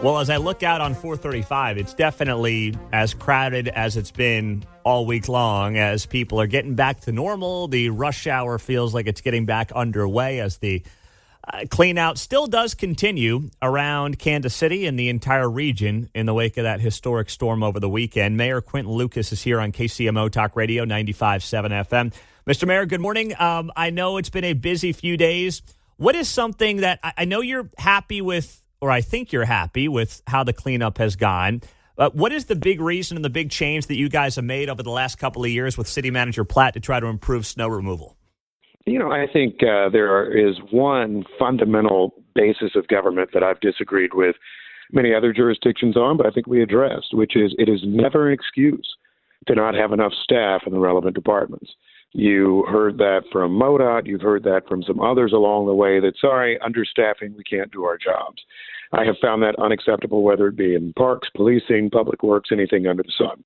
Well, as I look out on 435, it's definitely as crowded as it's been all week long as people are getting back to normal. The rush hour feels like it's getting back underway as the clean out still does continue around Kansas City and the entire region in the wake of that historic storm over the weekend. Mayor Quinton Lucas is here on KCMO Talk Radio 95.7 FM. Mr. Mayor, good morning. I know it's been a busy few days. What is something that I know you're happy with, or I think you're happy with how the cleanup has gone. What is the big reason and the big change that you guys have made over the last couple of years with City Manager Platt to try to improve snow removal? I think there is one fundamental basis of government that I've disagreed with many other jurisdictions on, but I think we addressed, which is it is never an excuse to not have enough staff in the relevant departments. You heard that from MoDOT. You've heard that from some others along the way that, sorry, understaffing, we can't do our jobs. I have found that unacceptable, whether it be in parks, policing, public works, anything under the sun.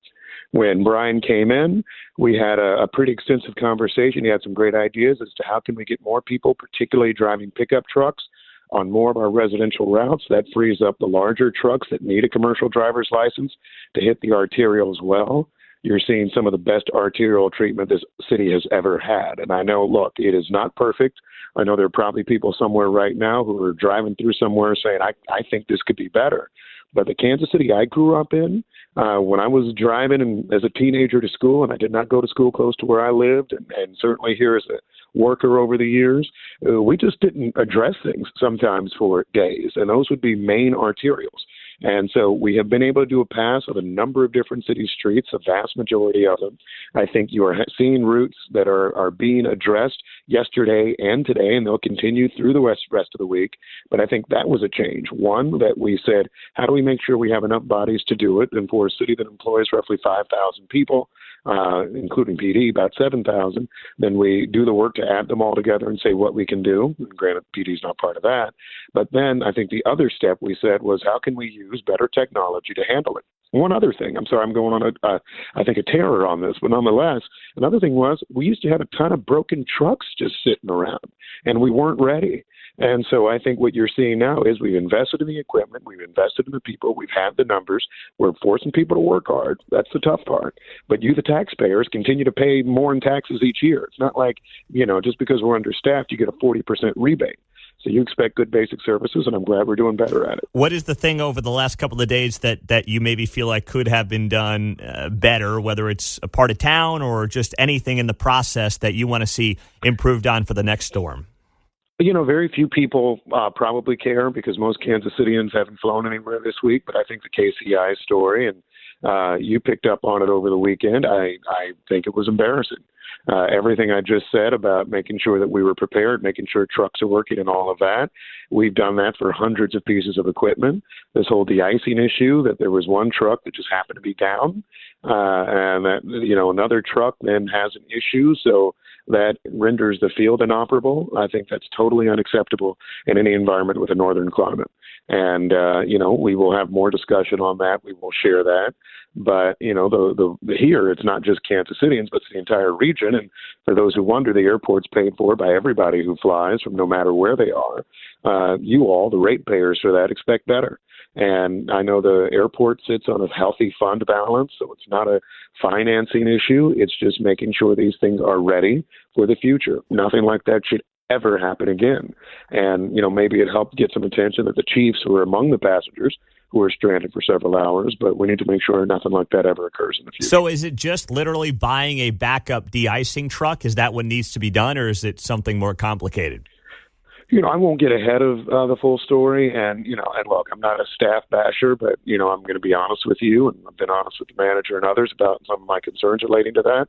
When Brian came in, we had a pretty extensive conversation. He had some great ideas as to how can we get more people, particularly driving pickup trucks, on more of our residential routes. That frees up the larger trucks that need a commercial driver's license to hit the arterial as well. You're seeing some of the best arterial treatment this city has ever had. And I know, look, it is not perfect. I know there are probably people somewhere right now who are driving through somewhere saying, I think this could be better. But the Kansas City I grew up in, when I was driving as a teenager to school, and I did not go to school close to where I lived, and certainly here as a worker over the years, we just didn't address things sometimes for days. And those would be main arterials. And so we have been able to do a pass of a number of different city streets, a vast majority of them. I think you are seeing routes that are being addressed yesterday and today, and they'll continue through the rest of the week. But I think that was a change. One, that we said, how do we make sure we have enough bodies to do it? And for a city that employs roughly 5,000 people, including PD, about 7,000, then we do the work to add them all together and say what we can do. And granted, PD is not part of that. But then I think the other step we said was, how can we use better technology to handle it? One other thing, I'm sorry, I'm going on I think a terror on this, but nonetheless, another thing was we used to have a ton of broken trucks just sitting around, and we weren't ready. And so I think what you're seeing now is we've invested in the equipment, we've invested in the people, we've had the numbers, we're forcing people to work hard. That's the tough part. But you, the taxpayers, continue to pay more in taxes each year. It's not like, just because we're understaffed, you get a 40% rebate. So you expect good basic services, and I'm glad we're doing better at it. What is the thing over the last couple of days that you maybe feel like could have been done better, whether it's a part of town or just anything in the process that you want to see improved on for the next storm? Very few people probably care because most Kansas Cityans haven't flown anywhere this week, but I think the KCI story, and you picked up on it over the weekend, I think it was embarrassing. Everything I just said about making sure that we were prepared, making sure trucks are working and all of that, we've done that for hundreds of pieces of equipment. This whole de-icing issue, that there was one truck that just happened to be down, and that, another truck then has an issue, so that renders the field inoperable. I think that's totally unacceptable in any environment with a northern climate. And, we will have more discussion on that. We will share that. But, here, it's not just Kansas Cityans, but it's the entire region. And for those who wonder, the airport's paid for by everybody who flies from no matter where they are. You all, the ratepayers for that, expect better. And I know the airport sits on a healthy fund balance, so it's not a financing issue. It's just making sure these things are ready for the future. Nothing like that should ever happen again. And, maybe it helped get some attention that the chiefs were among the passengers who were stranded for several hours, but we need to make sure nothing like that ever occurs in the future. So is it just literally buying a backup de-icing truck? Is that what needs to be done, or is it something more complicated? I won't get ahead of the full story, and look, I'm not a staff basher, but, I'm going to be honest with you, and I've been honest with the manager and others about some of my concerns relating to that.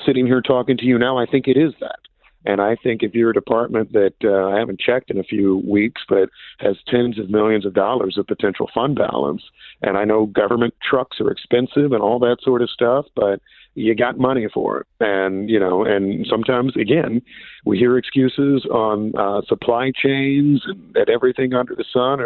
Sitting here talking to you now, I think it is that. And I think if you're a department that I haven't checked in a few weeks, but has tens of millions of dollars of potential fund balance, and I know government trucks are expensive and all that sort of stuff, but you got money for it. And, and sometimes, again, we hear excuses on supply chains and that everything under the sun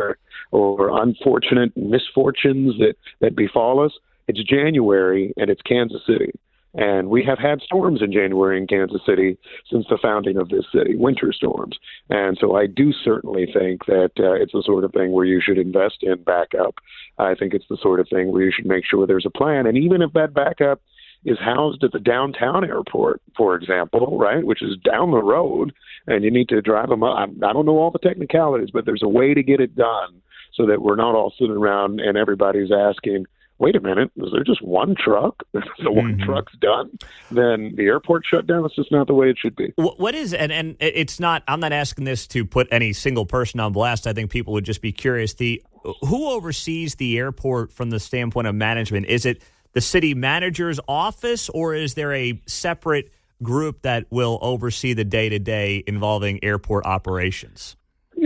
or unfortunate misfortunes that befall us. It's January and it's Kansas City. And we have had storms in January in Kansas City since the founding of this city, winter storms. And so I do certainly think that it's the sort of thing where you should invest in backup. I think it's the sort of thing where you should make sure there's a plan. And even if that backup is housed at the downtown airport, for example, right, which is down the road, and you need to drive them up. I don't know all the technicalities, but there's a way to get it done so that we're not all sitting around and everybody's asking, wait a minute, is there just one truck? The one truck's done, then the airport shut down. It's just not the way it should be. What is, and it's not, I'm not asking this to put any single person on blast. I think people would just be curious. Who oversees the airport from the standpoint of management? Is it the city manager's office, or is there a separate group that will oversee the day-to-day involving airport operations?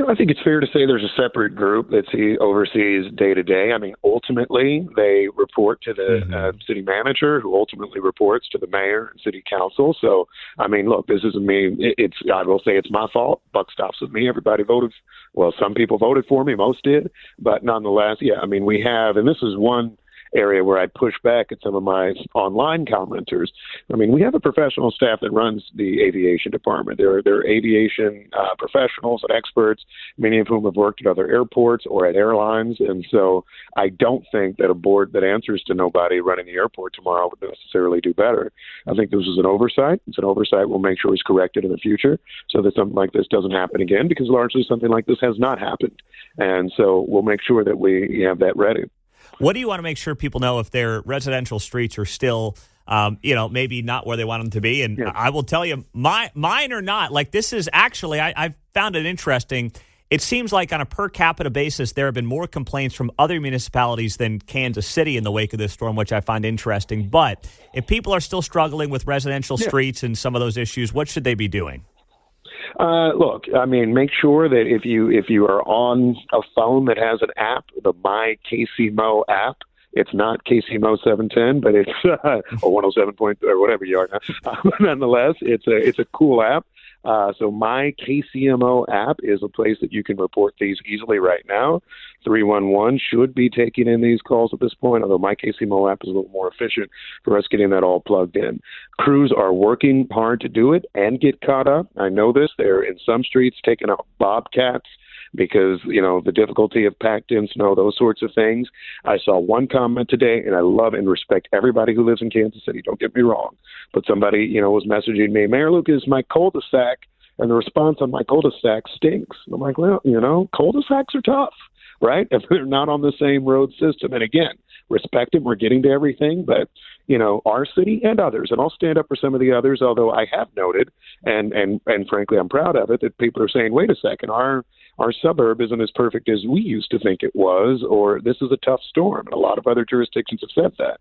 I think it's fair to say there's a separate group that oversees day-to-day. I mean, ultimately, they report to the city manager, who ultimately reports to the mayor and city council. So, I mean, look, this isn't me. I will say it's my fault. Buck stops with me. Everybody voted. Well, some people voted for me. Most did. But nonetheless, yeah, I mean, we have, and this is one area where I push back at some of my online commenters. I mean, we have a professional staff that runs the aviation department. They're aviation professionals and experts, many of whom have worked at other airports or at airlines. And so I don't think that a board that answers to nobody running the airport tomorrow would necessarily do better. I think this is an oversight. It's an oversight we'll make sure is corrected in the future so that something like this doesn't happen again, because largely something like this has not happened. And so we'll make sure that we have that ready. What do you want to make sure people know if their residential streets are still, maybe not where they want them to be? And I will tell you, mine are not. Like, this is actually, I've found it interesting. It seems like on a per capita basis, there have been more complaints from other municipalities than Kansas City in the wake of this storm, which I find interesting. But if people are still struggling with residential streets and some of those issues, what should they be doing? Look, I mean, make sure that if you are on a phone that has an app, the My KCMO app, it's not KCMO 710, but it's or 107 point or whatever you are now. Nonetheless, it's a cool app. So My KCMO app is a place that you can report these easily right now. 311 should be taking in these calls at this point, although My KCMO app is a little more efficient for us getting that all plugged in. Crews are working hard to do it and get caught up. I know this. They're in some streets taking out bobcats because, the difficulty of packed in snow, those sorts of things. I saw one comment today, and I love and respect everybody who lives in Kansas City. Don't get me wrong. But somebody, was messaging me, Mayor Lucas, my cul-de-sac, and the response on my cul-de-sac stinks. And I'm like, well, cul-de-sacs are tough, right? If they're not on the same road system. And again, respect them. We're getting to everything, but our city and others, and I'll stand up for some of the others, although I have noted, and frankly, I'm proud of it, that people are saying, wait a second, our suburb isn't as perfect as we used to think it was, or this is a tough storm. And a lot of other jurisdictions have said that.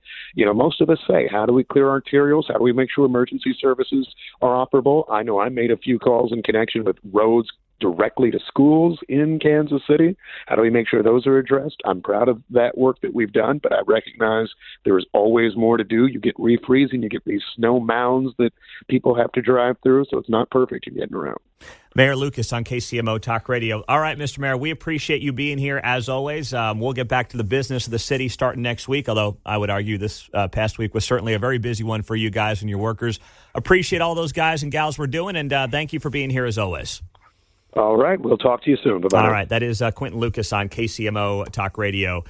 Most of us say, how do we clear arterials? How do we make sure emergency services are operable? I know I made a few calls in connection with roads directly to schools in Kansas City. How do we make sure those are addressed? I'm proud of that work that we've done, but I recognize there is always more to do. You get refreezing, you get these snow mounds that people have to drive through, so it's not perfect in getting around. Mayor Lucas on KCMO Talk Radio. All right, Mr. Mayor, we appreciate you being here as always. We'll get back to the business of the city starting next week, although I would argue this past week was certainly a very busy one for you guys and your workers. Appreciate all those guys and gals we're doing, and thank you for being here as always. All right. We'll talk to you soon. Bye-bye. All right. That is Quinton Lucas on KCMO Talk Radio.